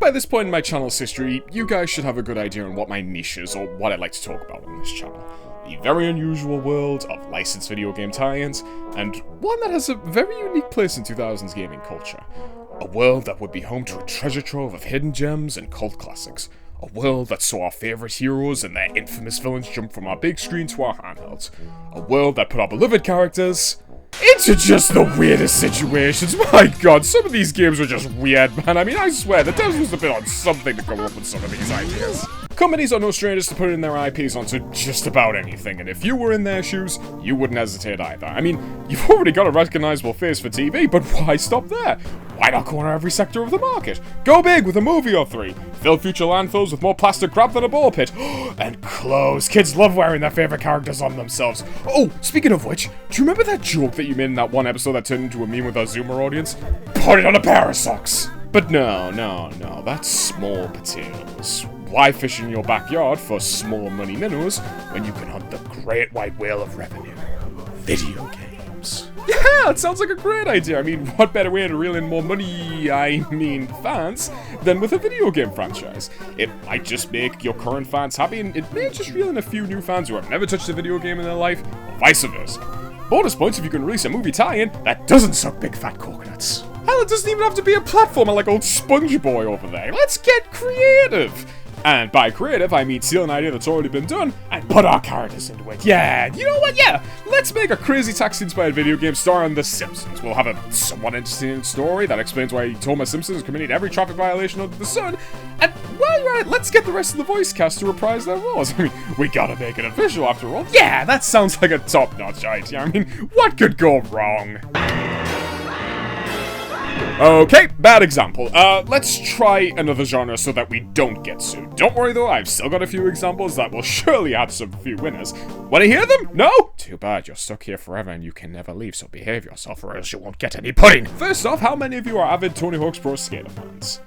by this point in my channel's history, you guys should have a good idea on what my niche is, or what I'd like to talk about on this channel. The very unusual world of licensed video game tie-ins, and one that has a very unique place in 2000s gaming culture. A world that would be home to a treasure trove of hidden gems and cult classics. A world that saw our favourite heroes and their infamous villains jump from our big screen to our handhelds. A world that put our beloved characters into just the weirdest situations. My god, some of these games were just weird, man. I mean, I swear, the devs must have been on something to come up with some of these ideas. Companies are no strangers to putting their IPs onto just about anything, and if you were in their shoes, you wouldn't hesitate either. I mean, you've already got a recognizable face for TV, but why stop there? Why not corner every sector of the market? Go big with a movie or three. Fill future landfills with more plastic crap than a ball pit. And clothes. Kids love wearing their favorite characters on themselves. Oh, speaking of which, do you remember that joke that you made in that one episode that turned into a meme with our Zoomer audience? Put it on a pair of socks. But no, that's small potatoes. Why fish in your backyard for small money minnows when you can hunt the great white whale of revenue? Video games. Yeah, it sounds like a great idea. I mean, what better way to reel in more money, fans, than with a video game franchise? It might just make your current fans happy, and it may just reel in a few new fans who have never touched a video game in their life, or vice versa. Bonus points if you can release a movie tie-in that doesn't suck big fat coconuts. Hell, it doesn't even have to be a platformer like old Sponge Boy over there. Let's get creative! And by creative, I mean steal an idea that's already been done and put our characters into it. Yeah, you know what? Yeah, let's make a crazy taxi-inspired video game starring The Simpsons. We'll have a somewhat entertaining story that explains why Thomas Simpson is committing every traffic violation under the sun. And while you're at it, let's get the rest of the voice cast to reprise their roles. I mean, we gotta make it official after all. Yeah, that sounds like a top-notch idea. I mean, what could go wrong? Okay, bad example. Let's try another genre so that we don't get sued. Don't worry though, I've still got a few examples that will surely add some few winners. Wanna hear them? No? Too bad, you're stuck here forever and you can never leave, so behave yourself or else you won't get any pudding. First off, how many of you are avid Tony Hawk's Pro Skater fans?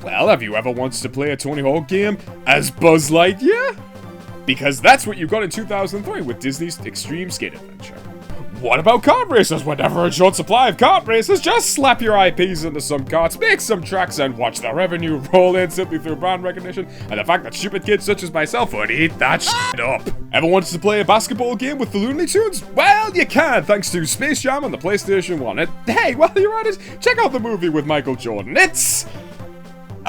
Well, have you ever wanted to play a Tony Hawk game as Buzz Lightyear? Because that's what you got in 2003 with Disney's Extreme Skate Adventure. What about kart racers? Whenever a short supply of kart racers, just slap your IPs into some karts, make some tracks, and watch the revenue roll in simply through brand recognition and the fact that stupid kids such as myself would eat that shit up. Ever wanted to play a basketball game with the Looney Tunes? Well, you can, thanks to Space Jam on the PlayStation 1. And hey, while you're at it, check out the movie with Michael Jordan. It's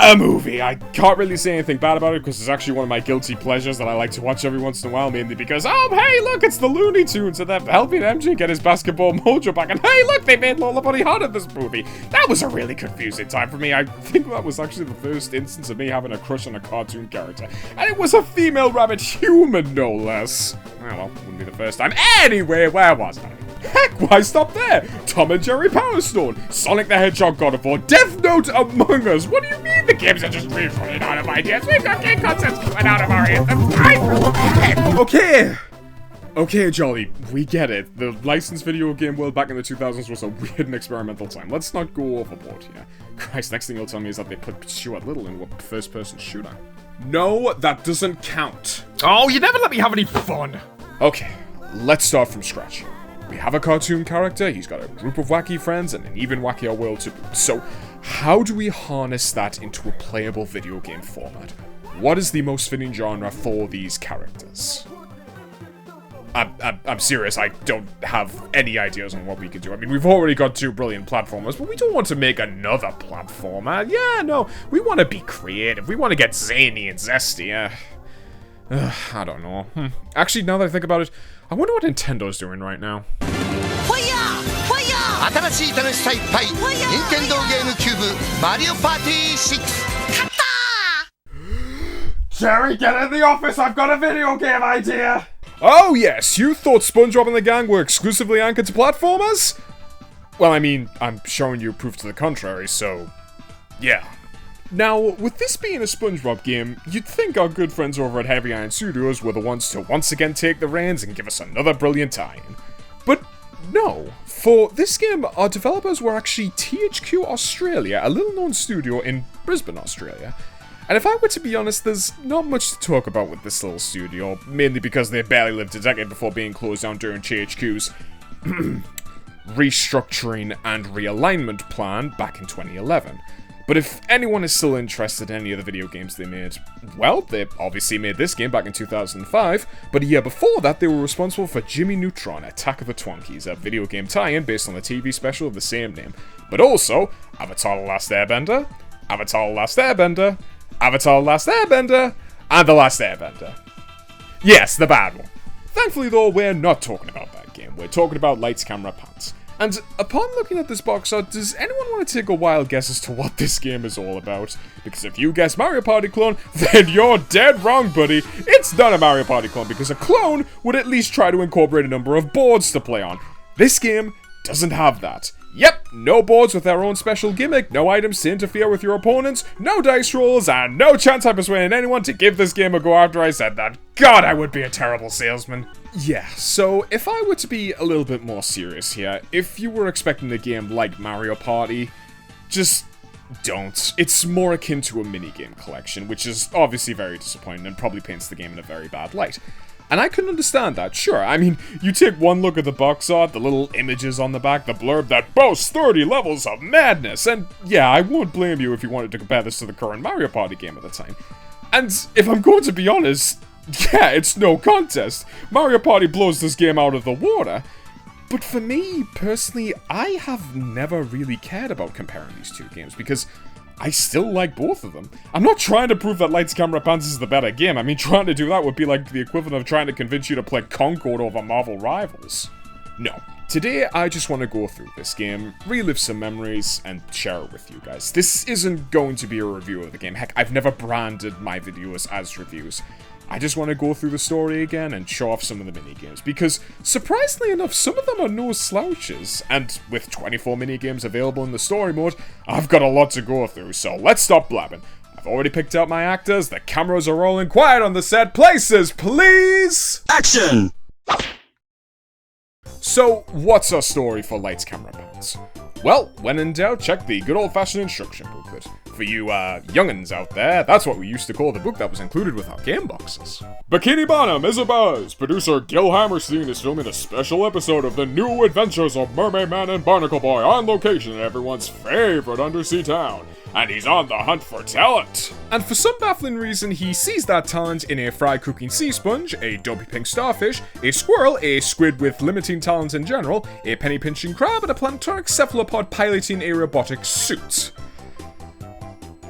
a movie. I can't really say anything bad about it because it's actually one of my guilty pleasures that I like to watch every once in a while, mainly because, oh, hey, look, it's the Looney Tunes, and they're helping MJ get his basketball mojo back, and hey, look, they made Lola Bunny hot in this movie. That was a really confusing time for me. I think that was actually the first instance of me having a crush on a cartoon character, and it was a female rabbit human, no less. Well, wouldn't be the first time. Anyway, where was I? Heck, why stop there? Tom and Jerry Power Stone, Sonic the Hedgehog God of War, Death Note Among Us. What do you mean the games are just running out of ideas? We've got game concepts coming out of our heads. Okay, Jolly, we get it. The licensed video game world back in the 2000s was a weird and experimental time. Let's not go overboard here. Christ, next thing you'll tell me is that they put Stuart Little into a first-person shooter. No, that doesn't count. Oh, you never let me have any fun. Okay, let's start from scratch. We have a cartoon character, he's got a group of wacky friends, and an even wackier world to boot. So, how do we harness that into a playable video game format? What is the most fitting genre for these characters? I'm serious, I don't have any ideas on what we could do. I mean, we've already got two brilliant platformers, but we don't want to make another platformer. Yeah, no, we want to be creative. We want to get zany and zesty. I don't know. Actually, now that I think about it, I wonder what Nintendo's doing right now. Jerry, get in the office! I've got a video game idea! Oh yes, you thought SpongeBob and the gang were exclusively anchored to platformers? Well, I mean, I'm showing you proof to the contrary, so yeah. Now, with this being a SpongeBob game, you'd think our good friends over at Heavy Iron Studios were the ones to once again take the reins and give us another brilliant tie-in. But no, for this game, our developers were actually THQ Australia, a little-known studio in Brisbane, Australia. And if I were to be honest, there's not much to talk about with this little studio, mainly because they barely lived a decade before being closed down during THQ's restructuring and realignment plan back in 2011. But if anyone is still interested in any of the video games they made, well, they obviously made this game back in 2005, but a year before that they were responsible for Jimmy Neutron, Attack of the Twonkies, a video game tie-in based on the TV special of the same name. But also, Avatar The Last Airbender, Avatar The Last Airbender, Avatar The Last Airbender, and The Last Airbender. Yes, the bad one. Thankfully though, we're not talking about that game, we're talking about Lights, Camera, Pants. And upon looking at this box art, does anyone want to take a wild guess as to what this game is all about? Because if you guess Mario Party clone, then you're dead wrong, buddy. It's not a Mario Party clone, because a clone would at least try to incorporate a number of boards to play on. This game doesn't have that. Yep, no boards with their own special gimmick, no items to interfere with your opponents, no dice rolls, and no chance I persuaded anyone to give this game a go after I said that. God, I would be a terrible salesman. Yeah, so if I were to be a little bit more serious here, if you were expecting a game like Mario Party, just don't. It's more akin to a minigame collection, which is obviously very disappointing and probably paints the game in a very bad light. And I can understand that, sure. I mean, you take one look at the box art, the little images on the back, the blurb that boasts 30 levels of madness, and yeah, I won't blame you if you wanted to compare this to the current Mario Party game at the time. And if I'm going to be honest, yeah, it's no contest. Mario Party blows this game out of the water. But for me, personally, I have never really cared about comparing these two games, because I still like both of them. I'm not trying to prove that Lights, Camera, Pants is the better game. I mean, trying to do that would be like the equivalent of trying to convince you to play Concord over Marvel Rivals. No. Today, I just want to go through this game, relive some memories, and share it with you guys. This isn't going to be a review of the game. Heck, I've never branded my videos as reviews. I just want to go through the story again and show off some of the minigames, because surprisingly enough, some of them are no slouches, and with 24 minigames available in the story mode, I've got a lot to go through, so let's stop blabbing. I've already picked out my actors, the cameras are rolling, quiet on the set, places, please! Action! So, what's our story for Lights, Camera, Pants? Well, when in doubt, check the good old-fashioned instruction booklet. For you, young'uns out there, that's what we used to call the book that was included with our game boxes. Bikini Bottom is abuzz! Producer Gil Hammerstein is filming a special episode of the new adventures of Mermaid Man and Barnacle Boy on location in everyone's favorite undersea town. And he's on the hunt for talent. And for some baffling reason, he sees that talent in a fry-cooking sea sponge, a dopey pink starfish, a squirrel, a squid with limiting talent in general, a penny-pinching crab, and a planktonic cephalopod piloting a robotic suit.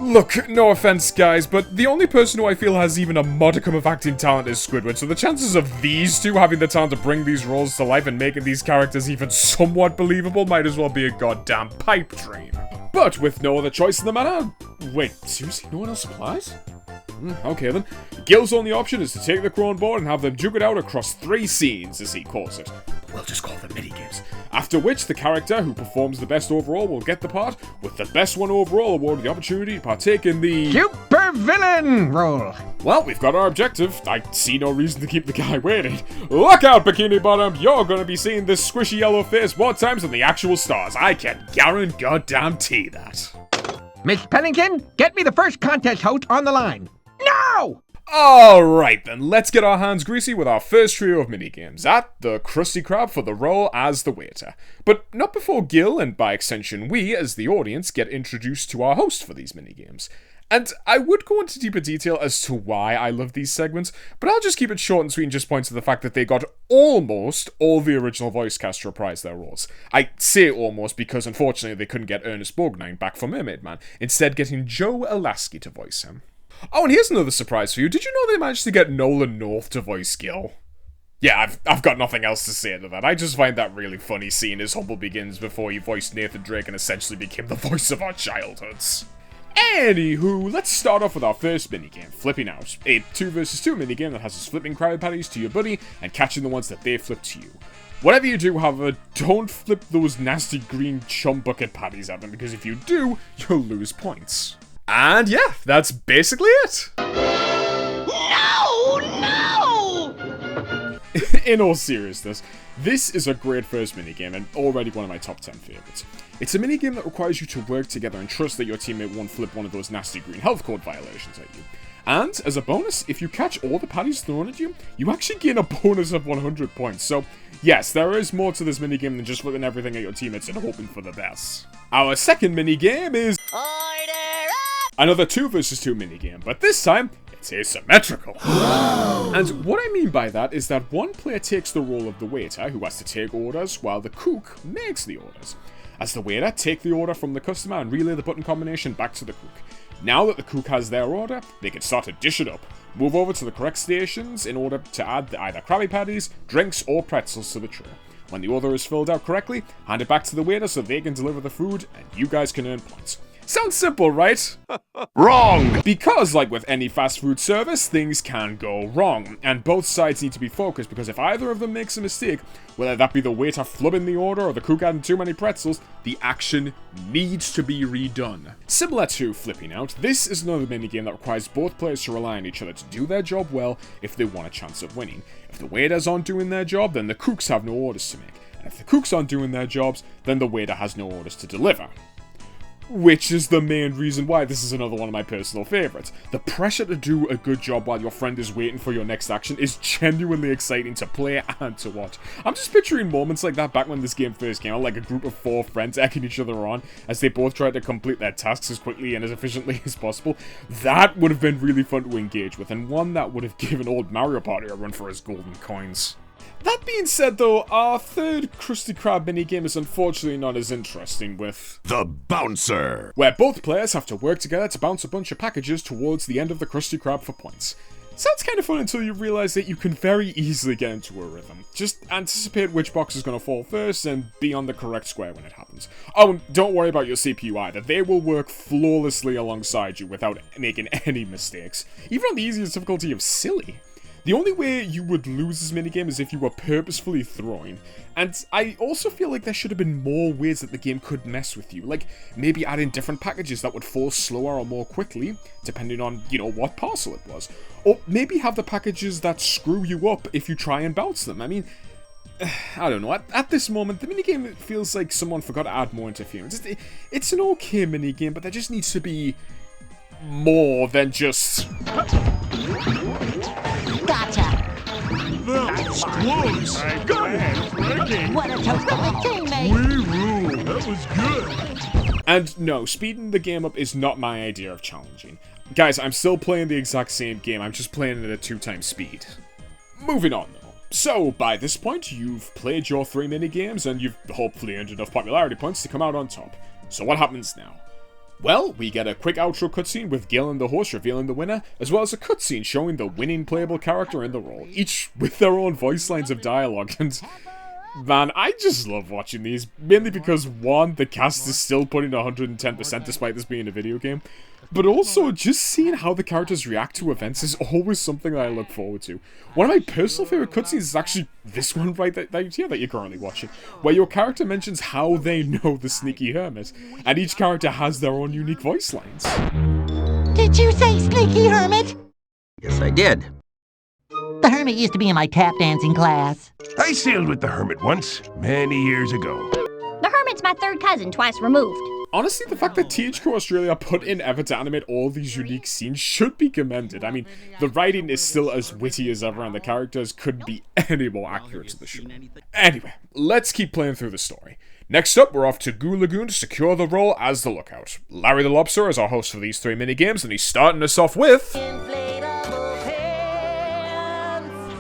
Look, no offense guys, but the only person who I feel has even a modicum of acting talent is Squidward, so the chances of these two having the talent to bring these roles to life and making these characters even somewhat believable might as well be a goddamn pipe dream. But with no other choice in the matter... Wait, seriously? No one else applies? Okay then. Gil's only option is to take the crew on board and have them duke it out across 3 scenes, as he calls it. We'll just call them minigames. After which, the character who performs the best overall will get the part, with the best one overall awarded the opportunity to partake in the... Super villain role. Well, we've got our objective. I see no reason to keep the guy waiting. Look out, Bikini Bottom! You're gonna be seeing this squishy yellow face more times than the actual stars. I can guarantee that. Miss Pennington, get me the first contest host on the line. No! Alright then, let's get our hands greasy with our first trio of minigames at the Krusty Krab for the role as the waiter. But not before Gil, and by extension we, as the audience, get introduced to our host for these minigames. And I would go into deeper detail as to why I love these segments, but I'll just keep it short and sweet and just point to the fact that they got almost all the original voice cast to reprise their roles. I say almost because unfortunately they couldn't get Ernest Borgnine back for Mermaid Man, instead getting Joe Alasky to voice him. Oh, and here's another surprise for you. Did you know they managed to get Nolan North to voice Gil? Yeah, I've got nothing else to say to that. I just find that really funny seeing his humble begins before he voiced Nathan Drake and essentially became the voice of our childhoods. Anywho, let's start off with our first minigame, Flipping Out. A 2 vs 2 minigame that has us flipping Krabby Patties to your buddy and catching the ones that they flip to you. Whatever you do, however, don't flip those nasty green chum bucket patties at them, because if you do, you'll lose points. And yeah, that's basically it. No! In all seriousness, this is a great first minigame and already one of my top 10 favorites. It's a minigame that requires you to work together and trust that your teammate won't flip one of those nasty green health code violations at you. And, as a bonus, if you catch all the patties thrown at you, you actually gain a bonus of 100 points. So, yes, there is more to this minigame than just flipping everything at your teammates and hoping for the best. Our second minigame is... Order! Another 2 versus 2 minigame, but this time, it's asymmetrical. And what I mean by that is that one player takes the role of the waiter, who has to take orders, while the cook makes the orders. As the waiter, take the order from the customer and relay the button combination back to the cook. Now that the cook has their order, they can start to dish it up. Move over to the correct stations in order to add either Krabby Patties, drinks, or pretzels to the tray. When the order is filled out correctly, hand it back to the waiter so they can deliver the food, and you guys can earn points. Sounds simple, right? Wrong! Because, like with any fast food service, things can go wrong, and both sides need to be focused, because if either of them makes a mistake, whether that be the waiter flubbing the order or the cook adding too many pretzels, the action needs to be redone. Similar to Flipping Out, this is another minigame that requires both players to rely on each other to do their job well if they want a chance of winning. If the waiters aren't doing their job, then the cooks have no orders to make, and if the cooks aren't doing their jobs, then the waiter has no orders to deliver. Which is the main reason why this is another one of my personal favourites. The pressure to do a good job while your friend is waiting for your next action is genuinely exciting to play and to watch. I'm just picturing moments like that back when this game first came out, like a group of 4 friends egging each other on as they both tried to complete their tasks as quickly and as efficiently as possible. That would have been really fun to engage with, and one that would have given old Mario Party a run for his golden coins. That being said though, our third Krusty Krab minigame is unfortunately not as interesting with The Bouncer, where both players have to work together to bounce a bunch of packages towards the end of the Krusty Krab for points. Sounds kind of fun until you realize that you can very easily get into a rhythm. Just anticipate which box is going to fall first and be on the correct square when it happens. Oh, and don't worry about your CPU either. They will work flawlessly alongside you without making any mistakes. Even on the easiest difficulty of silly. The only way you would lose this minigame is if you were purposefully throwing. And I also feel like there should have been more ways that the game could mess with you. Like, maybe adding different packages that would fall slower or more quickly, depending on, what parcel it was. Or maybe have the packages that screw you up if you try and bounce them. I mean, I don't know. At this moment, the minigame feels like someone forgot to add more interference. It's an okay minigame, but there just needs to be more than just... Gotcha! That's close! What a terrific teammate! We rule! That was good! And no, speeding the game up is not my idea of challenging. Guys, I'm still playing the exact same game, I'm just playing it at 2x speed. Moving on though. So, by this point, you've played your 3 minigames and you've hopefully earned enough popularity points to come out on top. So what happens now? Well, we get a quick outro cutscene with Gil and the host revealing the winner, as well as a cutscene showing the winning playable character in the role, each with their own voice lines of dialogue, and man, I just love watching these, mainly because 1, the cast is still putting 110% despite this being a video game, but also just seeing how the characters react to events is always something that I look forward to. One of my personal favourite cutscenes is actually this one right that you're currently watching, where your character mentions how they know the Sneaky Hermit, and each character has their own unique voice lines. Did you say Sneaky Hermit? Yes, I did. The Hermit used to be in my tap dancing class. I sailed with the Hermit once, many years ago. The Hermit's my third cousin, twice removed. Honestly, the fact that THQ Australia put in effort to animate all these unique scenes should be commended. I mean, the writing is still as witty as ever and the characters couldn't be any more accurate to the show. Anyway, let's keep playing through the story. Next up, we're off to Goo Lagoon to secure the role as the Lookout. Larry the Lobster is our host for these 3 minigames, and he's starting us off with...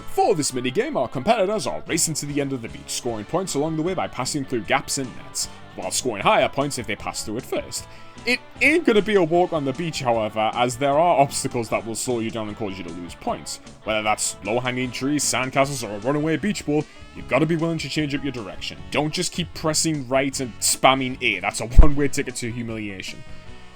For this minigame, our competitors are racing to the end of the beach, scoring points along the way by passing through gaps in nets, while scoring higher points if they pass through it first. It ain't gonna be a walk on the beach, however, as there are obstacles that will slow you down and cause you to lose points. Whether that's low-hanging trees, sandcastles, or a runaway beach ball, you've got to be willing to change up your direction. Don't just keep pressing right and spamming A, that's a one-way ticket to humiliation.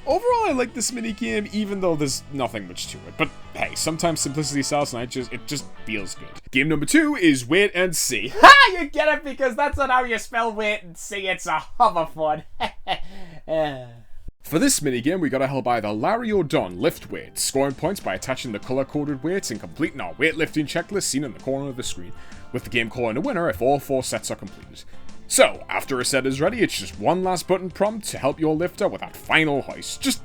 Overall, I like this minigame, even though there's nothing much to it. But hey, sometimes simplicity sells, and it just feels good. Game number 2 is Wait and See. Ha! You get it because that's not how you spell wait and see. It's a hoverboard. For this minigame, we gotta help either Larry or Don lift weights, scoring points by attaching the color-coded weights and completing our weightlifting checklist seen in the corner of the screen, with the game calling a winner if all 4 sets are completed. So, after a set is ready, it's just one last button prompt to help your lifter with that final hoist. Just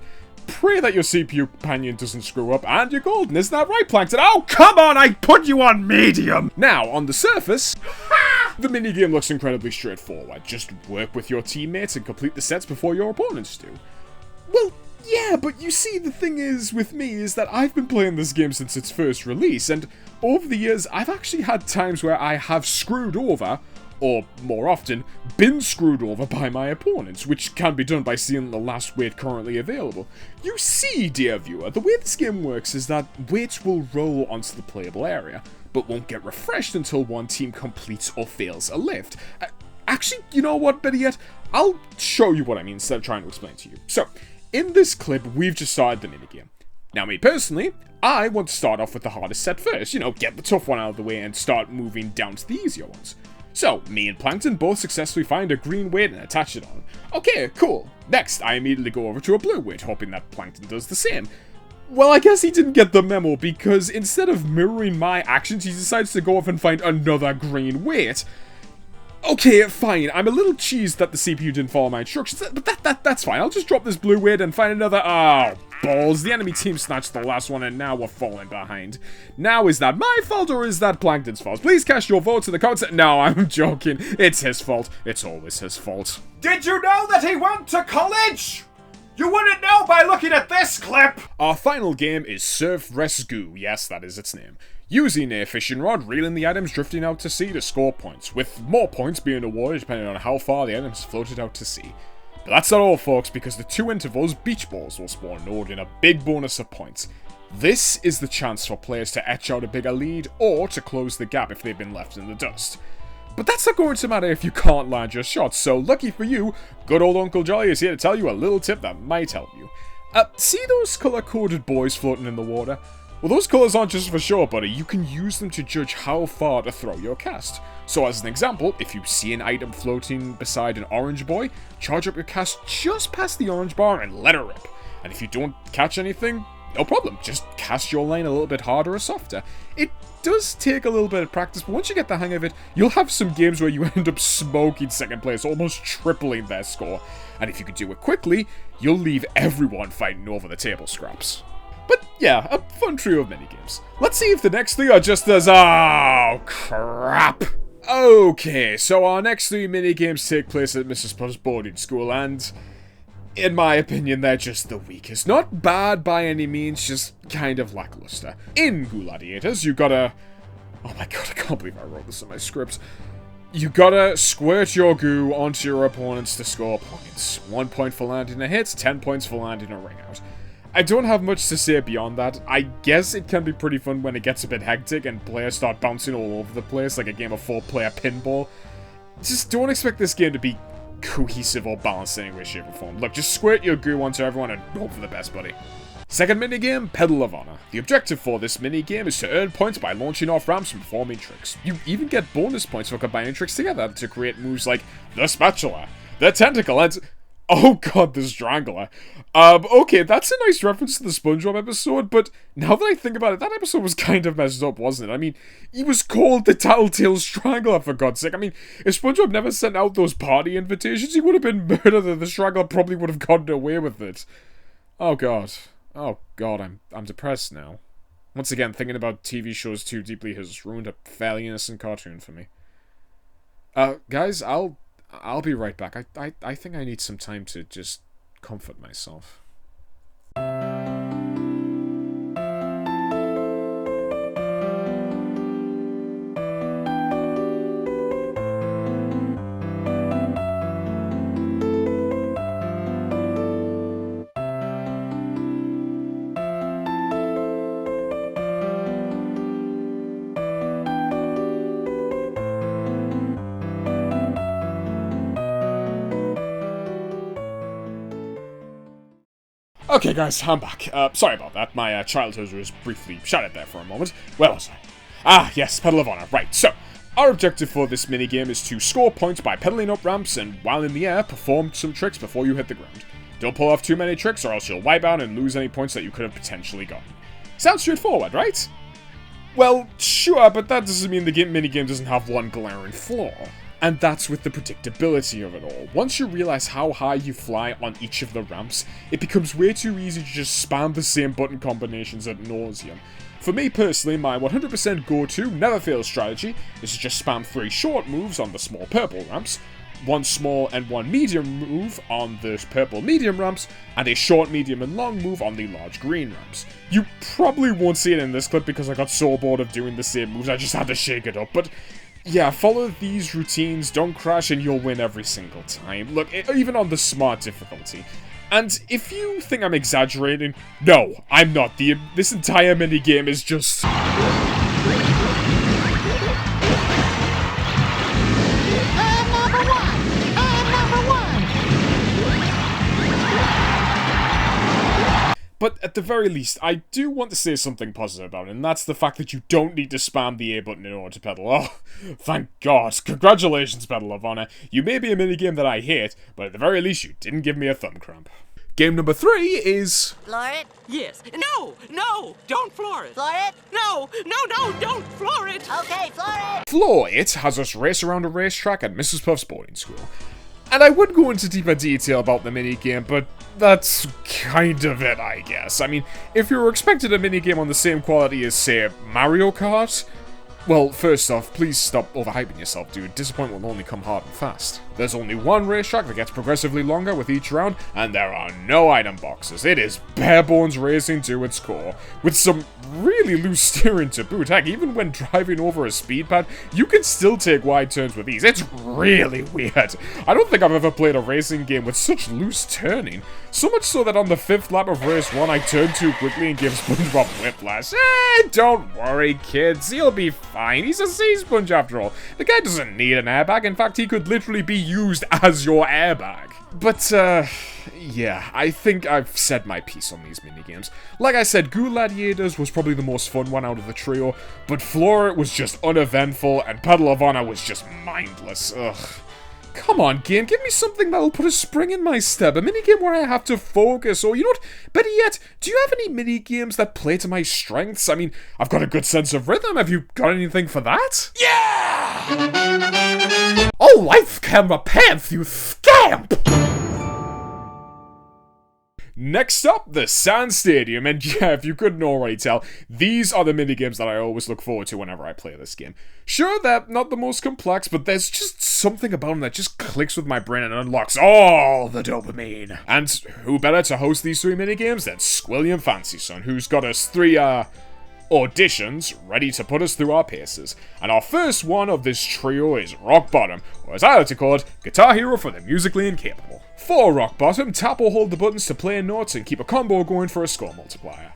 pray that your CPU companion doesn't screw up, and you're golden, isn't that right, Plankton? Oh, come on, I put you on medium! Now, on the surface, the minigame looks incredibly straightforward. Just work with your teammates and complete the sets before your opponents do. Well, Yeah, but you see, the thing is with me is that I've been playing this game since its first release, and over the years, I've actually had times where I have screwed over, or more often, been screwed over by my opponents, which can be done by seeing the last weight currently available. You see, dear viewer, the way this game works is that weights will roll onto the playable area, but won't get refreshed until one team completes or fails a lift. Actually, you know what, better yet, I'll show you what I mean instead of trying to explain to you. So, in this clip, we've just started the minigame. Now, me personally, I want to start off with the hardest set first, you know, get the tough one out of the way and start moving down to the easier ones. So, me and Plankton both successfully find a green weight and attach it on. Okay, cool. Next, I immediately go over to a blue weight, hoping that Plankton does the same. Well, I guess he didn't get the memo, because instead of mirroring my actions, he decides to go off and find another green weight. Okay, fine. I'm a little cheesed that the CPU didn't follow my instructions, but that's fine. I'll just drop this blue weight and find another. Oh, balls. The enemy team snatched the last one, and now we're falling behind. Now, is that my fault, or is that Plankton's fault? Please cast your votes in the comments. No, I'm joking. It's his fault. It's always his fault. Did you know that he went to college? You wouldn't know by looking at this clip! Our final game is Surf Rescue. Yes, that is its name. Using a fishing rod, reeling the items drifting out to sea to score points, with more points being awarded depending on how far the items floated out to sea. But that's not all, folks, because the 2 intervals, beach balls will spawn, awarding a big bonus of points. This is the chance for players to etch out a bigger lead, or to close the gap if they've been left in the dust. But that's not going to matter if you can't land your shots, so lucky for you, good old Uncle Jolly is here to tell you a little tip that might help you. See those color-coded buoys floating in the water? Well, those colors aren't just for show, buddy. You can use them to judge how far to throw your cast. So as an example, if you see an item floating beside an orange buoy, charge up your cast just past the orange bar and let it rip. And if you don't catch anything, no problem. Just cast your line a little bit harder or softer. It does take a little bit of practice, but once you get the hang of it, you'll have some games where you end up smoking second place, almost tripling their score. And if you can do it quickly, you'll leave everyone fighting over the table scraps. But yeah, a fun trio of minigames. Let's see if the next 3 are just as... Oh, crap! Okay, so our next 3 minigames take place at Mrs. Puff's boarding school, and... in my opinion, they're just the weakest. Not bad by any means, just kind of lackluster. In Gladiators, you gotta... Oh my god, I can't believe I wrote this in my script. You gotta squirt your goo onto your opponents to score points. 1 point for landing a hit, 10 points for landing a ring out. I don't have much to say beyond that. I guess it can be pretty fun when it gets a bit hectic and players start bouncing all over the place like a game of 4-player pinball. Just don't expect this game to be cohesive or balanced in any way, shape, or form. Look, just squirt your goo onto everyone and hope for the best, buddy. Second minigame, Pedal of Honor. The objective for this minigame is to earn points by launching off ramps and performing tricks. You even get bonus points for combining tricks together to create moves like the Spatula, the Tentacle, and... oh god, the Strangler. Okay, that's a nice reference to the SpongeBob episode, but now that I think about it, that episode was kind of messed up, wasn't it? I mean, he was called the Tattletale Strangler, for God's sake. I mean, if SpongeBob never sent out those party invitations, he would have been murdered and the Strangler probably would have gotten away with it. Oh god. Oh god, I'm depressed now. Once again, thinking about TV shows too deeply has ruined a fairly innocent cartoon for me. Guys, I'll be right back. I think I need some time to just comfort myself. Okay guys, I'm back. Sorry about that, my childhood was briefly shattered there for a moment. Where was I? Ah, yes, Pedal of Honor, right. So, our objective for this minigame is to score points by pedaling up ramps and, while in the air, perform some tricks before you hit the ground. Don't pull off too many tricks or else you'll wipe out and lose any points that you could have potentially gotten. Sounds straightforward, right? Well, sure, but that doesn't mean the minigame doesn't have one glaring flaw. And that's with the predictability of it all. Once you realize how high you fly on each of the ramps, it becomes way too easy to just spam the same button combinations ad nauseum. For me personally, my 100% go-to, never-fail strategy is to just spam 3 short moves on the small purple ramps, one small and one medium move on the purple medium ramps, and a short, medium, and long move on the large green ramps. You probably won't see it in this clip because I got so bored of doing the same moves, I just had to shake it up, but yeah, follow these routines, don't crash, and you'll win every single time. Look, even on the smart difficulty. And if you think I'm exaggerating, no, I'm not. This entire minigame is just... But at the very least, I do want to say something positive about it, and that's the fact that you don't need to spam the A button in order to pedal. Oh, thank God. Congratulations, Pedal of Honor. You may be a minigame that I hate, but at the very least, you didn't give me a thumb cramp. Game number 3 is... Floor it? Yes. No! No! Don't floor it! Floor it? No! No! Don't floor it! Okay, floor it! Floor It has us race around a racetrack at Mrs. Puff's boarding school. And I would go into deeper detail about the minigame, but that's kind of it, I guess. I mean, if you were expecting a minigame on the same quality as, say, Mario Kart, well, first off, please stop overhyping yourself, dude. Disappointment will only come hard and fast. There's only one racetrack that gets progressively longer with each round, and there are no item boxes. It is bare bones racing to its core, with some really loose steering to boot. Heck, even when driving over a speed pad, you can still take wide turns with ease. It's really weird. I don't think I've ever played a racing game with such loose turning. So much so that on the 5th lap of race 1, I turned too quickly and gave SpongeBob whiplash. Don't worry, kids. He'll be fine. He's a sea sponge after all. The guy doesn't need an airbag. In fact, he could literally be used as your airbag. But, yeah, I think I've said my piece on these minigames. Like I said, Ghoul Gladiators was probably the most fun one out of the trio, but Floor It was just uneventful, and Pedal of Honor was just mindless. Ugh. Come on, game, give me something that'll put a spring in my step. A minigame where I have to focus, or you know what? Better yet, do you have any minigames that play to my strengths? I mean, I've got a good sense of rhythm. Have you got anything for that? Yeah! Oh, life camera pants, you scamp! Next up, the Sand Stadium, and yeah, if you couldn't already tell, these are the minigames that I always look forward to whenever I play this game. Sure, they're not the most complex, but there's just something about them that just clicks with my brain and unlocks all the dopamine. And who better to host these 3 minigames than Squilliam Fancy Son, who's got us 3, auditions ready to put us through our paces. And our first one of this trio is Rock Bottom, or as I like to call it, Guitar Hero for the musically incapable. For Rock Bottom, tap or hold the buttons to play notes and keep a combo going for a score multiplier.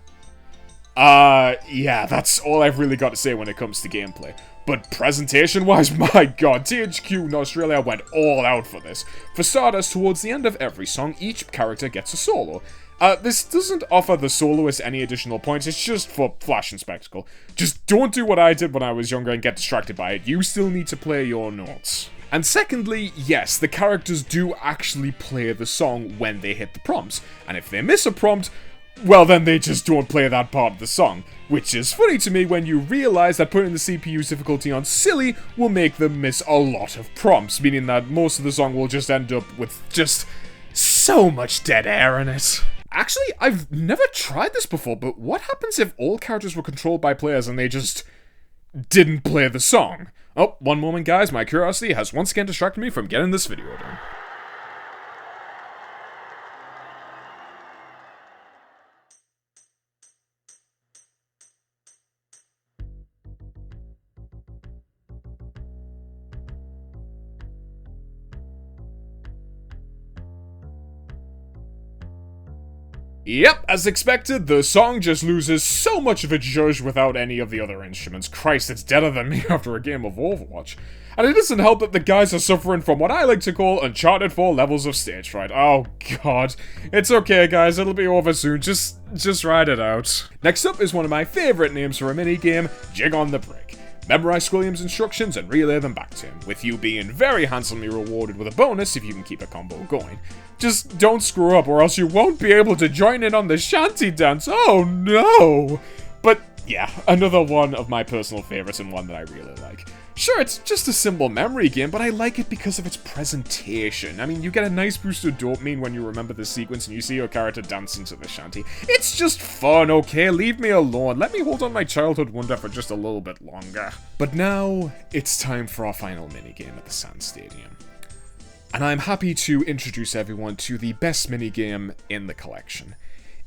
Yeah, that's all I've really got to say when it comes to gameplay. But presentation-wise, my god, THQ in Australia went all out for this. For starters, towards the end of every song, each character gets a solo. This doesn't offer the soloist any additional points, it's just for flash and spectacle. Just don't do what I did when I was younger and get distracted by it. You still need to play your notes. And secondly, yes, the characters do actually play the song when they hit the prompts. And if they miss a prompt, well then they just don't play that part of the song. Which is funny to me when you realize that putting the CPU's difficulty on silly will make them miss a lot of prompts, meaning that most of the song will just end up with just so much dead air in it. Actually, I've never tried this before, but what happens if all characters were controlled by players and they just didn't play the song? Oh, one moment guys, my curiosity has once again distracted me from getting this video done. Yep, as expected, the song just loses so much of its zhuzh without any of the other instruments. Christ, it's deader than me after a game of Overwatch. And it doesn't help that the guys are suffering from what I like to call Uncharted 4 levels of stage fright. Oh god. It's okay guys, it'll be over soon, just ride it out. Next up is one of my favourite names for a minigame, Jig on the Brick. Memorize Squilliam's instructions and relay them back to him, with you being very handsomely rewarded with a bonus if you can keep a combo going. Just don't screw up or else you won't be able to join in on the shanty dance, oh no! But yeah, another one of my personal favourites and one that I really like. Sure, it's just a simple memory game, but I like it because of its presentation. I mean, you get a nice boost of dopamine when you remember the sequence and you see your character dancing to the shanty. It's just fun, okay? Leave me alone. Let me hold on my childhood wonder for just a little bit longer. But now, it's time for our final minigame at the Sand Stadium. and I'm happy to introduce everyone to the best minigame in the collection.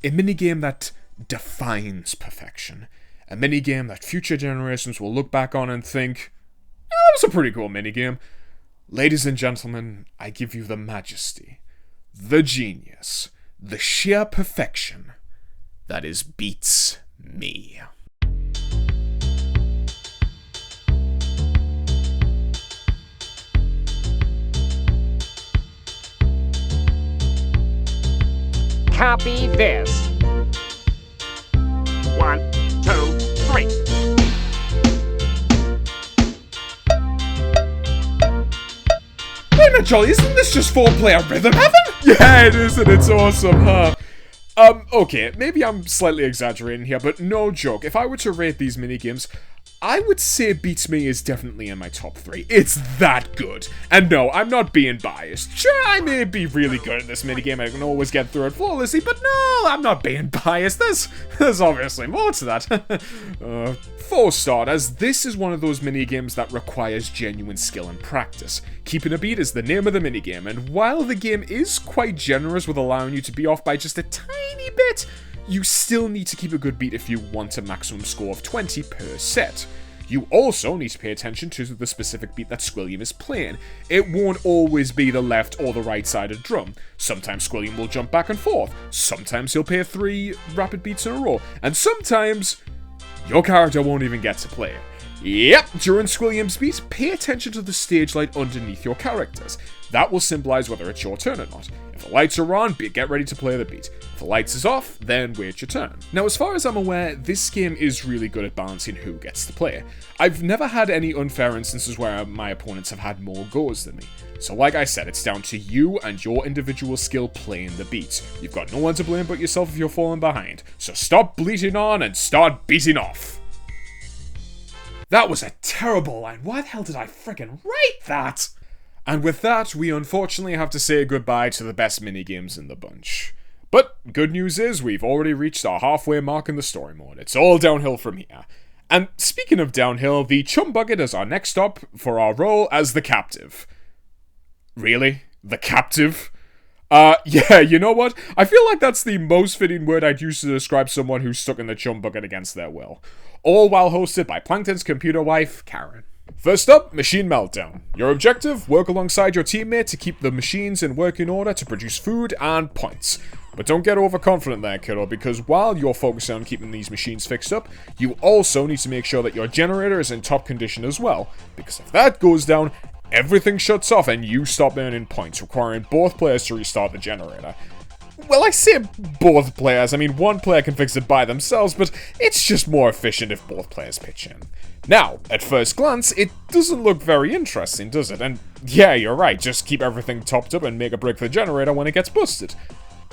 A minigame that defines perfection. A minigame that future generations will look back on and think, that was a pretty cool minigame. Ladies and gentlemen, I give you the majesty, the genius, the sheer perfection that is Beats Me. Copy this. 1, 2, 3. Wait a minute, Jolly, isn't this just 4-player rhythm heaven? Yeah, it is, and it's awesome, huh? Okay, maybe I'm slightly exaggerating here, but no joke. If I were to rate these minigames, I would say Beats Me is definitely in my top 3. It's that good. And no, I'm not being biased. Sure, I may be really good at this minigame, I can always get through it flawlessly, but no, I'm not being biased. There's obviously more to that. For starters, this is one of those minigames that requires genuine skill and practice. Keeping a beat is the name of the minigame, and while the game is quite generous with allowing you to be off by just a tiny bit, you still need to keep a good beat if you want a maximum score of 20 per set. You also need to pay attention to the specific beat that Squilliam is playing. It won't always be the left or the right sided drum. Sometimes Squilliam will jump back and forth, sometimes he'll play 3 rapid beats in a row, and sometimes your character won't even get to play. Yep, during Squilliam's beat, pay attention to the stage light underneath your characters. That will symbolize whether it's your turn or not. If the lights are on, get ready to play the beat. If the lights is off, then wait your turn. Now, as far as I'm aware, this game is really good at balancing who gets to play. I've never had any unfair instances where my opponents have had more goes than me. So like I said, it's down to you and your individual skill playing the beat. You've got no one to blame but yourself if you're falling behind. So stop bleating on and start beating off. That was a terrible line. Why the hell did I frickin' write that? And with that, we unfortunately have to say goodbye to the best minigames in the bunch. But good news is, we've already reached our halfway mark in the story mode. It's all downhill from here. And speaking of downhill, the Chum Bucket is our next stop for our role as the captive. Really? The captive? Yeah, you know what? I feel like that's the most fitting word I'd use to describe someone who's stuck in the Chum Bucket against their will. All while hosted by Plankton's computer wife, Karen. First up, Machine Meltdown. Your objective, work alongside your teammate to keep the machines in working order to produce food and points. But don't get overconfident there, kiddo, because while you're focusing on keeping these machines fixed up, you also need to make sure that your generator is in top condition as well, because if that goes down, everything shuts off and you stop earning points, requiring both players to restart the generator. Well, I say both players, I mean one player can fix it by themselves, but it's just more efficient if both players pitch in. Now, at first glance, it doesn't look very interesting, does it? And yeah, you're right, just keep everything topped up and make a break for the generator when it gets busted.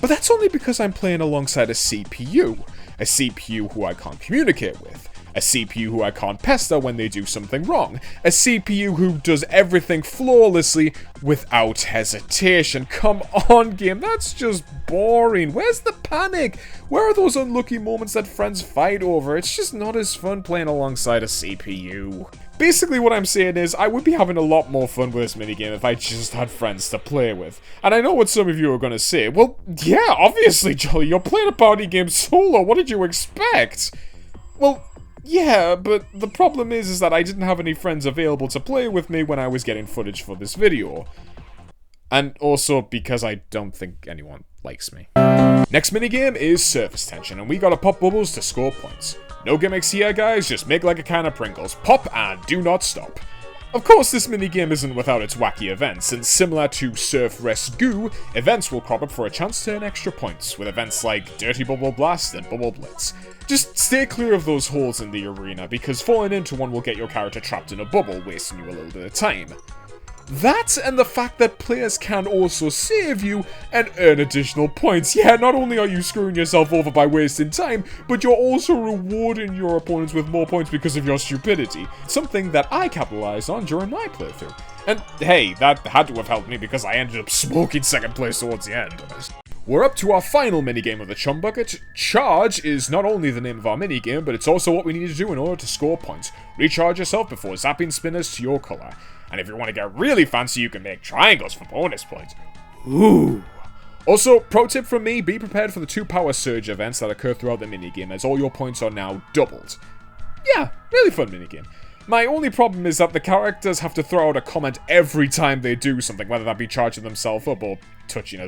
But that's only because I'm playing alongside a CPU who I can't communicate with. A CPU who I can't pester when they do something wrong. A CPU who does everything flawlessly without hesitation. Come on, game, that's just boring. Where's the panic? Where are those unlucky moments that friends fight over? It's just not as fun playing alongside a CPU. Basically what I'm saying is, I would be having a lot more fun with this minigame if I just had friends to play with. And I know what some of you are gonna say. Well, yeah, obviously, Jolly, you're playing a party game solo. What did you expect? Well, yeah, but the problem is that I didn't have any friends available to play with me when I was getting footage for this video. And also because I don't think anyone likes me. Next minigame is Surface Tension, and we gotta pop bubbles to score points. No gimmicks here, guys, just make like a can of Pringles. Pop and do not stop. Of course, this minigame isn't without its wacky events, and similar to Surf Rest Goo, events will crop up for a chance to earn extra points, with events like Dirty Bubble Blast and Bubble Blitz. Just stay clear of those holes in the arena, because falling into one will get your character trapped in a bubble, wasting you a little bit of time. That, and the fact that players can also save you and earn additional points. Yeah, not only are you screwing yourself over by wasting time, but you're also rewarding your opponents with more points because of your stupidity. Something that I capitalized on during my playthrough. And hey, that had to have helped me because I ended up smoking second place towards the end. We're up to our final minigame of the Chum Bucket. Charge is not only the name of our minigame, but it's also what we need to do in order to score points. Recharge yourself before zapping spinners to your colour. And if you want to get really fancy, you can make triangles for bonus points. Ooh. Also, pro tip from me, be prepared for the 2 power surge events that occur throughout the minigame, as all your points are now doubled. Yeah, really fun minigame. My only problem is that the characters have to throw out a comment every time they do something, whether that be charging themselves up or touching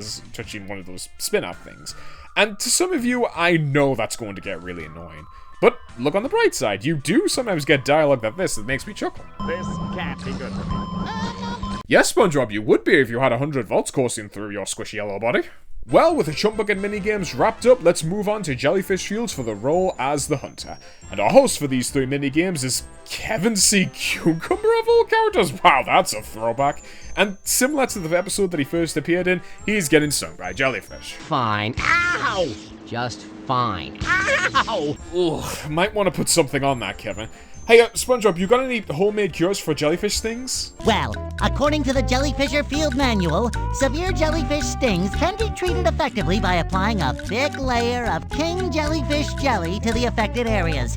one of those spin-out things. And to some of you, I know that's going to get really annoying. But look on the bright side, you do sometimes get dialogue like this that makes me chuckle. This can't be good for me. Yes, SpongeBob, you would be if you had 100 volts coursing through your squishy yellow body. Well, with the Chump Bucket minigames wrapped up, let's move on to Jellyfish Fields for the role as the Hunter. And our host for these 3 minigames is Kevin C. Cucumber of all characters. Wow, that's a throwback. And similar to the episode that he first appeared in, he's getting stung by jellyfish. Fine. Ow! Just fine. Ow! Ugh, might want to put something on that, Kevin. Hey, SpongeBob, you got any homemade cures for jellyfish stings? Well, according to the Jellyfisher Field Manual, severe jellyfish stings can be treated effectively by applying a thick layer of king jellyfish jelly to the affected areas.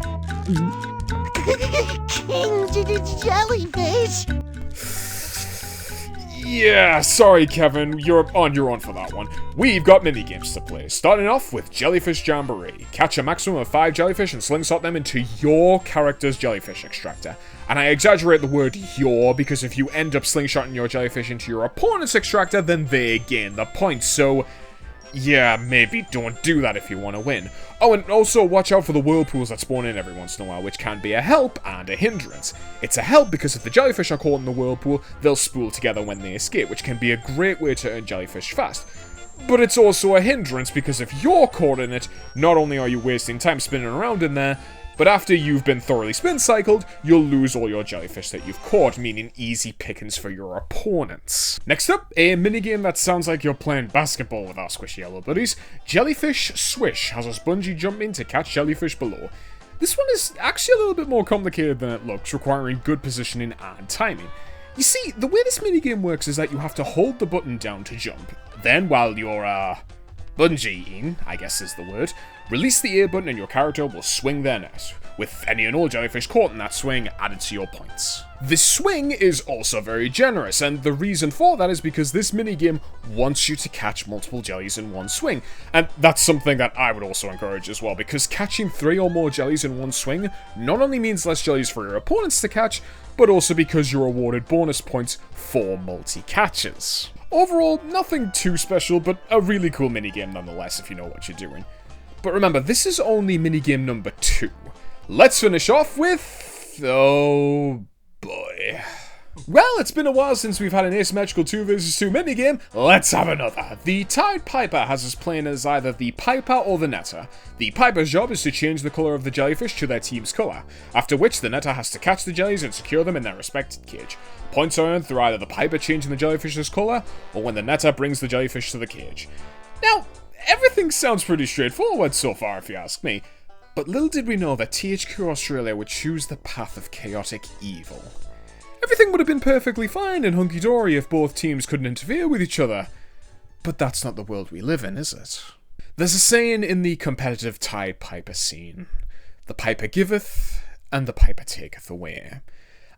Jellyfish? Yeah, sorry, Kevin, you're on your own for that one. We've got minigames to play, starting off with Jellyfish Jamboree. Catch a maximum of 5 jellyfish and slingshot them into your character's jellyfish extractor. And I exaggerate the word your, because if you end up slingshotting your jellyfish into your opponent's extractor, then they gain the points, so yeah, maybe don't do that if you want to win. Oh, and also watch out for the whirlpools that spawn in every once in a while, which can be a help and a hindrance. It's a help because if the jellyfish are caught in the whirlpool, they'll spool together when they escape, which can be a great way to earn jellyfish fast. But it's also a hindrance because if you're caught in it, not only are you wasting time spinning around in there, but after you've been thoroughly spin cycled, you'll lose all your jellyfish that you've caught, meaning easy pickings for your opponents. Next up, a minigame that sounds like you're playing basketball with our squishy yellow buddies. Jellyfish Swish has us bungee jumping to catch jellyfish below. This one is actually a little bit more complicated than it looks, requiring good positioning and timing. You see, the way this minigame works is that you have to hold the button down to jump. Then, while you're, bungeeing, I guess is the word, release the A button and your character will swing their net, with any and all jellyfish caught in that swing added to your points. This swing is also very generous, and the reason for that is because this minigame wants you to catch multiple jellies in one swing, and that's something that I would also encourage as well, because catching 3 or more jellies in one swing not only means less jellies for your opponents to catch, but also because you're awarded bonus points for multi-catches. Overall, nothing too special, but a really cool minigame nonetheless if you know what you're doing. But remember, this is only minigame number 2. Let's finish off with... oh boy. Well, it's been a while since we've had an asymmetrical 2 vs 2 minigame. Let's have another. The Tide Piper has us playing as either the Piper or the Netter. The Piper's job is to change the colour of the jellyfish to their team's colour, after which the Netter has to catch the jellies and secure them in their respected cage. Points are earned through either the Piper changing the jellyfish's colour, or when the Netter brings the jellyfish to the cage. Now, everything sounds pretty straightforward so far if you ask me, but little did we know that THQ Australia would choose the path of chaotic evil. Everything would have been perfectly fine and hunky-dory if both teams couldn't interfere with each other. But that's not the world we live in, is it? There's a saying in the competitive Tide Piper scene: the Piper giveth, and the Piper taketh away.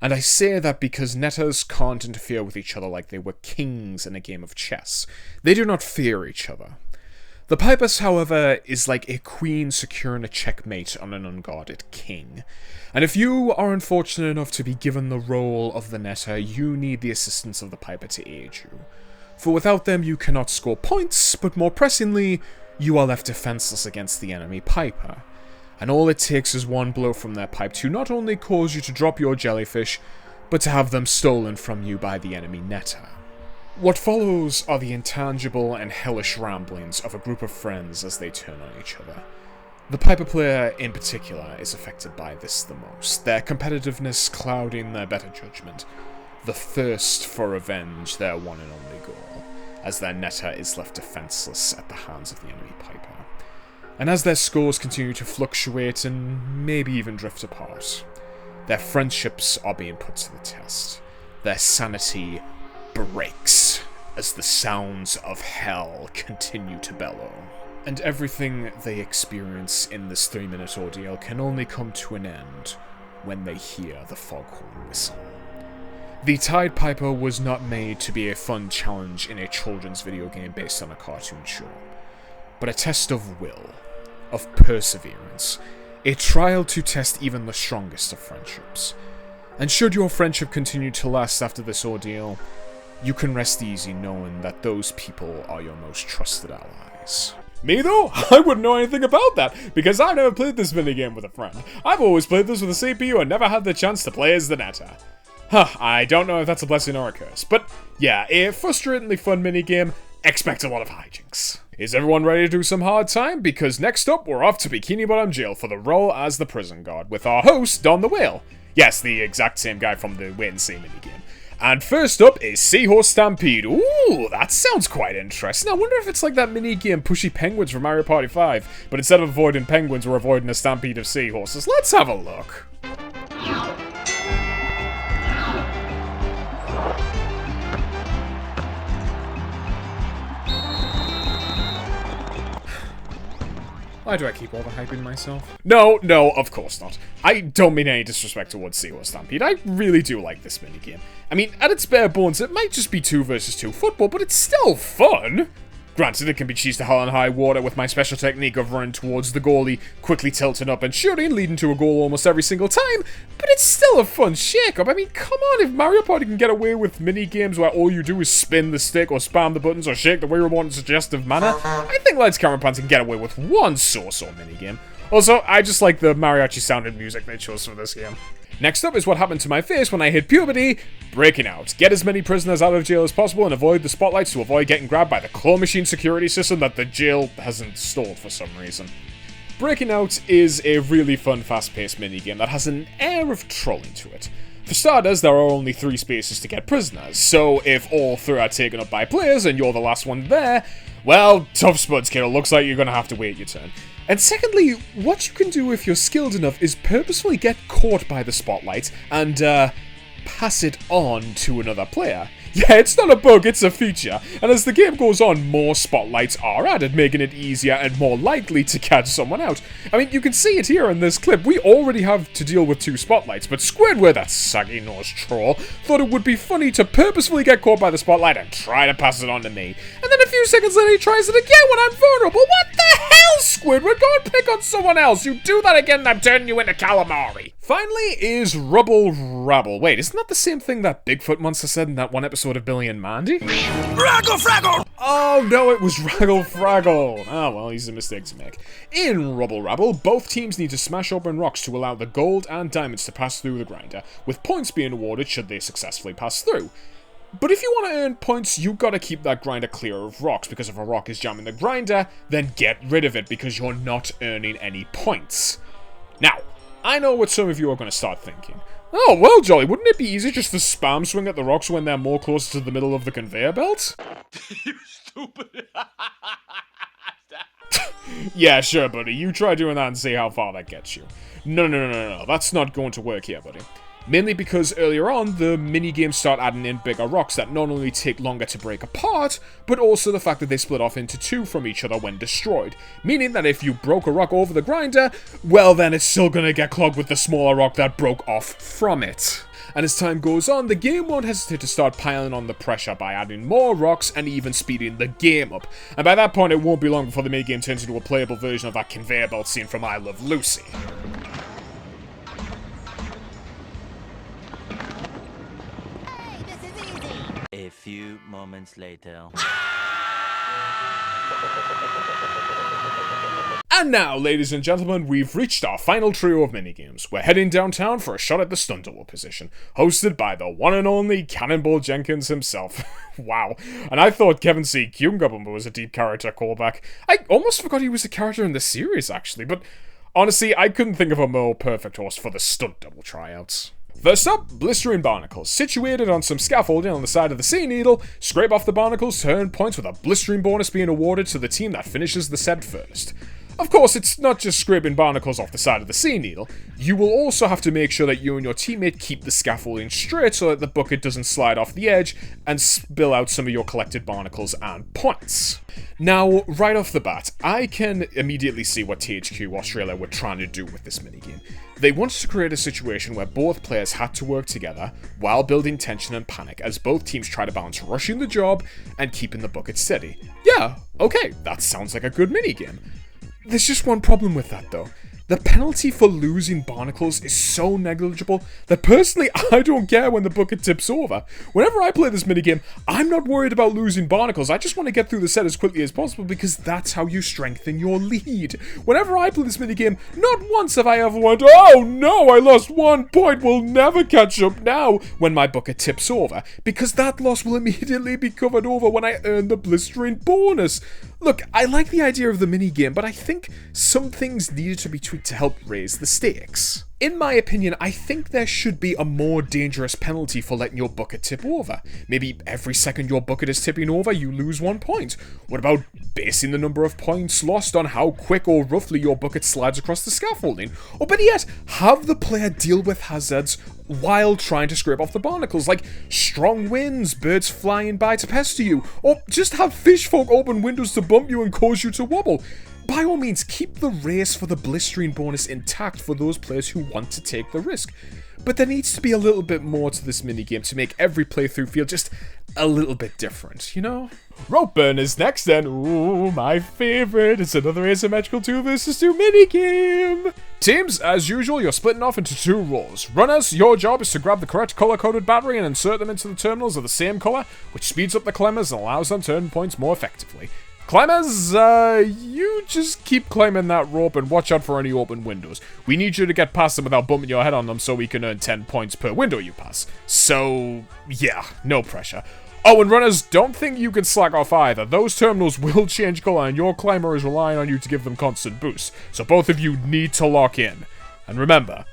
And I say that because netters can't interfere with each other like they were kings in a game of chess. They do not fear each other. The Pipers, however, is like a queen securing a checkmate on an unguarded king. And if you are unfortunate enough to be given the role of the netter, you need the assistance of the Piper to aid you. For without them you cannot score points, but more pressingly, you are left defenseless against the enemy Piper. And all it takes is one blow from their pipe to not only cause you to drop your jellyfish, but to have them stolen from you by the enemy netter. What follows are the intangible and hellish ramblings of a group of friends as they turn on each other. The Piper player, in particular, is affected by this the most, their competitiveness clouding their better judgment, the thirst for revenge their one and only goal, as their netter is left defenseless at the hands of the enemy Piper. And as their scores continue to fluctuate and maybe even drift apart, their friendships are being put to the test. Their sanity breaks as the sounds of hell continue to bellow. And everything they experience in this 3-minute ordeal can only come to an end when they hear the foghorn whistle. The Tide Piper was not made to be a fun challenge in a children's video game based on a cartoon show, but a test of will, of perseverance, a trial to test even the strongest of friendships. And should your friendship continue to last after this ordeal, you can rest easy knowing that those people are your most trusted allies. Me though? I wouldn't know anything about that, because I've never played this minigame with a friend. I've always played this with a CPU and never had the chance to play as the netter. I don't know if that's a blessing or a curse, but yeah, a frustratingly fun minigame. Expect a lot of hijinks. Is everyone ready to do some hard time? Because next up, we're off to Bikini Bottom Jail for the role as the prison guard, with our host, Don the Whale. Yes, the exact same guy from the Wait and See minigame. And first up is Seahorse Stampede. Ooh, that sounds quite interesting. I wonder if it's like that minigame Pushy Penguins from Mario Party 5, but instead of avoiding penguins, we're avoiding a stampede of seahorses. Let's have a look. Why do I keep overhyping myself? No, of course not. I don't mean any disrespect towards Seahorse Stampede. I really do like this minigame. I mean, at its bare bones, it might just be 2 versus 2 football, but it's still fun. Granted, it can be cheesed to hell and high water with my special technique of running towards the goalie, quickly tilting up and shooting, leading to a goal almost every single time, but it's still a fun shake-up. I mean, come on, if Mario Party can get away with mini-games where all you do is spin the stick or spam the buttons or shake the Wii remote in a suggestive manner, I think Lights Camera Pants can get away with one so-so mini-game. Also, I just like the mariachi-sounded music they chose for this game. Next up is what happened to my face when I hit puberty. Breaking out. Get as many prisoners out of jail as possible and avoid the spotlights to avoid getting grabbed by the claw machine security system that the jail has installed for some reason. Breaking Out is a really fun, fast-paced minigame that has an air of trolling to it. For starters, there are only 3 spaces to get prisoners, so if all 3 are taken up by players and you're the last one there, well, tough spuds, kid, it looks like you're gonna have to wait your turn. And secondly, what you can do if you're skilled enough is purposefully get caught by the spotlight and, pass it on to another player. Yeah, it's not a bug, it's a feature, and as the game goes on, more spotlights are added, making it easier and more likely to catch someone out. I mean, you can see it here in this clip. We already have to deal with 2 spotlights, but Squidward, that saggy-nosed troll, thought it would be funny to purposefully get caught by the spotlight and try to pass it on to me. And then a few seconds later, he tries it again when I'm vulnerable. What the hell, Squidward? Go and pick on someone else. You do that again, and I'm turning you into calamari. Finally is Rubble Rabble. Wait, isn't that the same thing that Bigfoot monster said in that one episode of Billy and Mandy? Raggle Fraggle! Oh no, it was Raggle Fraggle. Oh well, he's a mistake to make. In Rubble Rabble, both teams need to smash open rocks to allow the gold and diamonds to pass through the grinder, with points being awarded should they successfully pass through. But if you want to earn points, you gotta keep that grinder clear of rocks, because if a rock is jamming the grinder, then get rid of it because you're not earning any points. Now, I know what some of you are going to start thinking. Oh, well, Jolly, wouldn't it be easy just to spam swing at the rocks when they're more closer to the middle of the conveyor belt? You stupid. Yeah, sure, buddy. You try doing that and see how far that gets you. No. That's not going to work here, buddy. Mainly because earlier on, the minigames start adding in bigger rocks that not only take longer to break apart, but also the fact that they split off into 2 from each other when destroyed. Meaning that if you broke a rock over the grinder, well then it's still gonna get clogged with the smaller rock that broke off from it. And as time goes on, the game won't hesitate to start piling on the pressure by adding more rocks and even speeding the game up. And by that point, it won't be long before the minigame turns into a playable version of that conveyor belt scene from I Love Lucy. A few moments later. And now, ladies and gentlemen, we've reached our final trio of minigames. We're heading downtown for a shot at the stunt double position, hosted by the one and only Cannonball Jenkins himself. Wow. And I thought Kevin C. Cucumber was a deep character callback. I almost forgot he was a character in the series, actually, but honestly, I couldn't think of a more perfect host for the stunt double tryouts. First up, blistering barnacles. Situated on some scaffolding on the side of the sea needle, scrape off the barnacles to earn points with a blistering bonus being awarded to the team that finishes the set first. Of course, it's not just scraping barnacles off the side of the sea needle. You will also have to make sure that you and your teammate keep the scaffolding straight so that the bucket doesn't slide off the edge and spill out some of your collected barnacles and points. Now, right off the bat, I can immediately see what THQ Australia were trying to do with this minigame. They wanted to create a situation where both players had to work together while building tension and panic as both teams try to balance rushing the job and keeping the bucket steady. Yeah, okay, that sounds like a good minigame. There's just one problem with that though. The penalty for losing barnacles is so negligible that personally I don't care when the bucket tips over. Whenever I play this minigame, I'm not worried about losing barnacles. I just want to get through the set as quickly as possible because that's how you strengthen your lead. Whenever I play this minigame, not once have I ever went, oh no, I lost 1 point, we'll never catch up now when my bucket tips over, because that loss will immediately be covered over when I earn the blistering bonus. Look, I like the idea of the minigame, but I think some things needed to be tweaked to help raise the stakes. In my opinion, I think there should be a more dangerous penalty for letting your bucket tip over. Maybe every second your bucket is tipping over, you lose 1 point. What about basing the number of points lost on how quick or roughly your bucket slides across the scaffolding? Or better yet, have the player deal with hazards while trying to scrape off the barnacles, like strong winds, birds flying by to pester you, or just have fish folk open windows to bump you and cause you to wobble. By all means, keep the race for the blistering bonus intact for those players who want to take the risk. But there needs to be a little bit more to this minigame to make every playthrough feel just a little bit different, you know? Rope burn is next then. Ooh, my favorite. It's another asymmetrical 2 versus 2 minigame. Teams, as usual, you're splitting off into 2 rows. Runners, your job is to grab the correct color-coded battery and insert them into the terminals of the same color, which speeds up the climbers and allows them to earn points more effectively. Climbers, you just keep climbing that rope and watch out for any open windows. We need you to get past them without bumping your head on them so we can earn 10 points per window you pass. So, yeah, no pressure. Oh, and runners, don't think you can slack off either. Those terminals will change color and your climber is relying on you to give them constant boosts. So both of you need to lock in. And remember,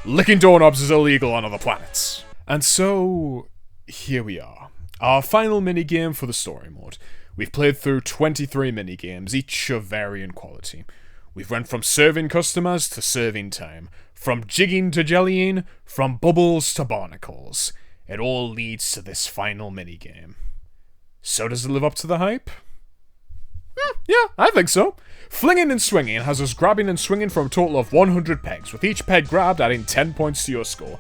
licking doorknobs is illegal on other planets. And so, here we are. Our final minigame for the story mode. We've played through 23 minigames, each of varying quality. We've went from serving customers to serving time, from jigging to jellying, from bubbles to barnacles. It all leads to this final minigame. So does it live up to the hype? Yeah, I think so. Flinging and swinging has us grabbing and swinging from a total of 100 pegs, with each peg grabbed adding 10 points to your score.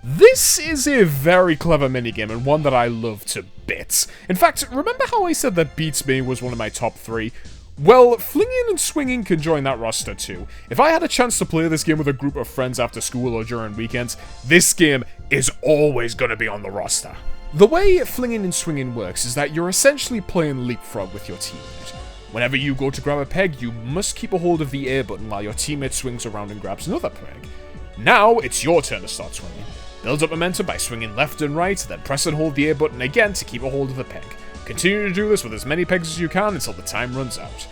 This is a very clever minigame and one that I love to bits. In fact, remember how I said that Beats Me was one of my top 3? Well, flinging and swinging can join that roster too. If I had a chance to play this game with a group of friends after school or during weekends, this game is always going to be on the roster. The way flinging and swinging works is that you're essentially playing leapfrog with your teammate. Whenever you go to grab a peg, you must keep a hold of the A button while your teammate swings around and grabs another peg. Now, it's your turn to start swinging. Build up momentum by swinging left and right, then press and hold the A button again to keep a hold of the peg. Continue to do this with as many pegs as you can until the time runs out.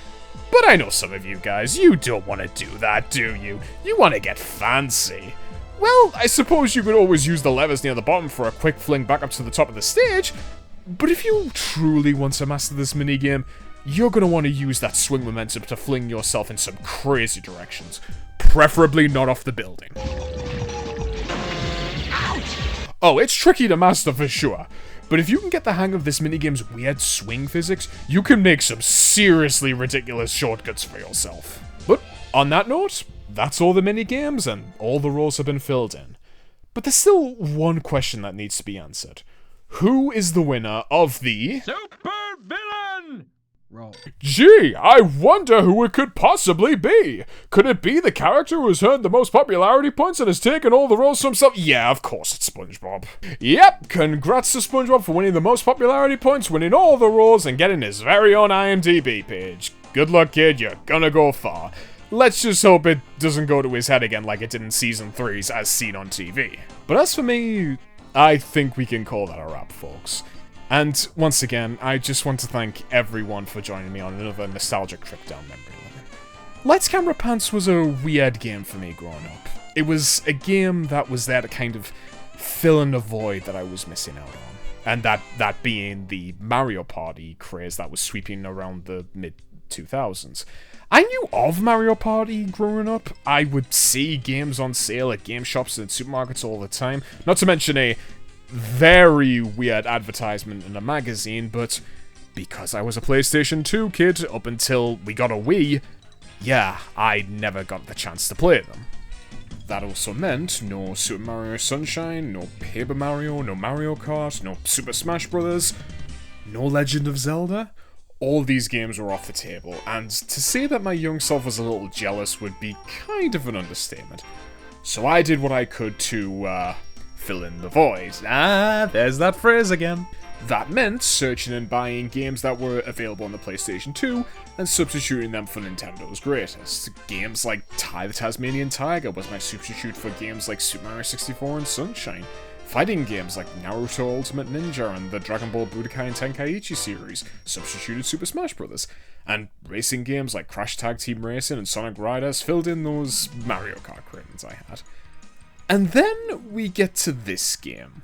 But I know some of you guys, you don't want to do that, do you? You want to get fancy. Well, I suppose you could always use the levers near the bottom for a quick fling back up to the top of the stage, but if you truly want to master this minigame, you're going to want to use that swing momentum to fling yourself in some crazy directions, preferably not off the building. Oh, it's tricky to master for sure, but if you can get the hang of this minigame's weird swing physics, you can make some seriously ridiculous shortcuts for yourself. But on that note, that's all the minigames and all the roles have been filled in. But there's still one question that needs to be answered. Who is the winner of the Super Villain role? Gee, I wonder who it could possibly be. Could it be the character who has earned the most popularity points and has taken all the roles to himself? Yeah, of course, it's SpongeBob. Yep, congrats to SpongeBob for winning the most popularity points, winning all the roles, and getting his very own IMDb page. Good luck, kid, you're gonna go far. Let's just hope it doesn't go to his head again like it did in Season 3's As Seen on TV. But as for me, I think we can call that a wrap, folks. And once again, I just want to thank everyone for joining me on another nostalgic trip down memory lane. Lights Camera Pants was a weird game for me growing up. It was a game that was there to kind of fill in the void that I was missing out on. And that being the Mario Party craze that was sweeping around the mid-2000s. I knew of Mario Party growing up. I would see games on sale at game shops and supermarkets all the time. Not to mention a very weird advertisement in a magazine, but because I was a PlayStation 2 kid up until we got a Wii, yeah, I never got the chance to play them. That also meant no Super Mario Sunshine, no Paper Mario, no Mario Kart, no Super Smash Bros., no Legend of Zelda. All these games were off the table, and to say that my young self was a little jealous would be kind of an understatement. So I did what I could to, fill in the void. Ah, there's that phrase again. That meant searching and buying games that were available on the PlayStation 2 and substituting them for Nintendo's greatest. Games like Ty the Tasmanian Tiger was my substitute for games like Super Mario 64 and Sunshine. Fighting games like Naruto Ultimate Ninja and the Dragon Ball Budokai Tenkaichi series substituted Super Smash Bros. And racing games like Crash Tag Team Racing and Sonic Riders filled in those Mario Kart cranes I had. And then we get to this game.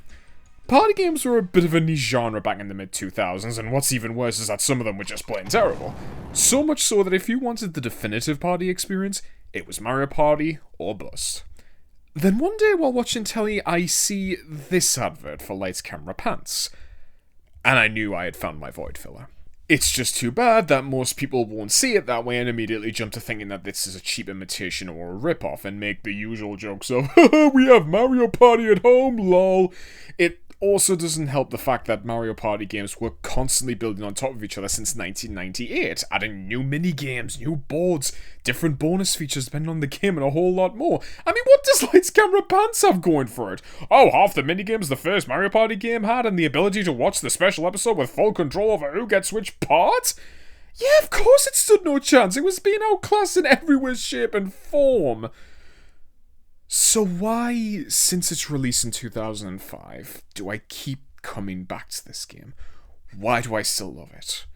Party games were a bit of a niche genre back in the mid-2000s, and what's even worse is that some of them were just plain terrible. So much so that if you wanted the definitive party experience, it was Mario Party or bust. Then one day while watching telly, I see this advert for Lights, Camera, Pants. And I knew I had found my void filler. It's just too bad that most people won't see it that way and immediately jump to thinking that this is a cheap imitation or a rip-off and make the usual jokes of, we have Mario Party at home, lol. It also doesn't help the fact that Mario Party games were constantly building on top of each other since 1998, adding new mini-games, new boards, different bonus features depending on the game, and a whole lot more. I mean, what does Lights, Camera, Pants have going for it? Oh, half the mini-games the first Mario Party game had, and the ability to watch the special episode with full control over who gets which part? Yeah, of course it stood no chance. It was being outclassed in every way, shape, and form. So why, since its release in 2005, do I keep coming back to this game? Why do I still love it?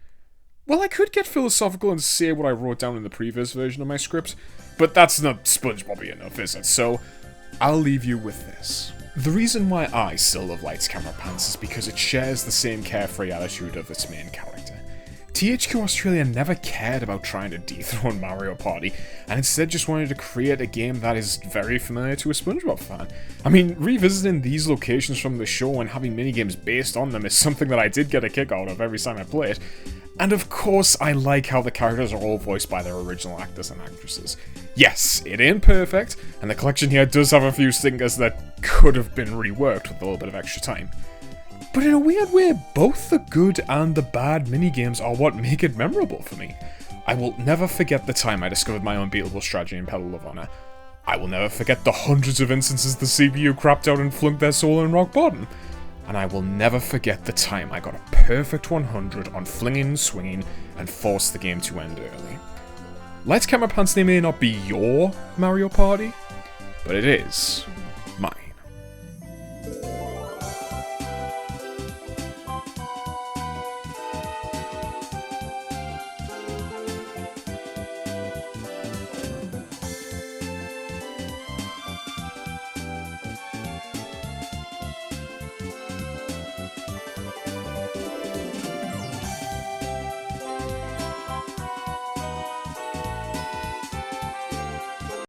Well, I could get philosophical and say what I wrote down in the previous version of my script, but that's not SpongeBob-y enough, is it? So, I'll leave you with this. The reason why I still love Lights, Camera, Pants is because it shares the same carefree attitude of its main character. THQ Australia never cared about trying to dethrone Mario Party, and instead just wanted to create a game that is very familiar to a SpongeBob fan. I mean, revisiting these locations from the show and having minigames based on them is something that I did get a kick out of every time I play it. And of course, I like how the characters are all voiced by their original actors and actresses. Yes, it ain't perfect, and the collection here does have a few stinkers that could have been reworked with a little bit of extra time. But in a weird way, both the good and the bad minigames are what make it memorable for me. I will never forget the time I discovered my unbeatable strategy in Pedal of Honor. I will never forget the hundreds of instances the CPU crapped out and flunked their soul in rock bottom. And I will never forget the time I got a perfect 100 on flinging and swinging and forced the game to end early. Lights, Camera, Pants, they may not be your Mario Party, but it is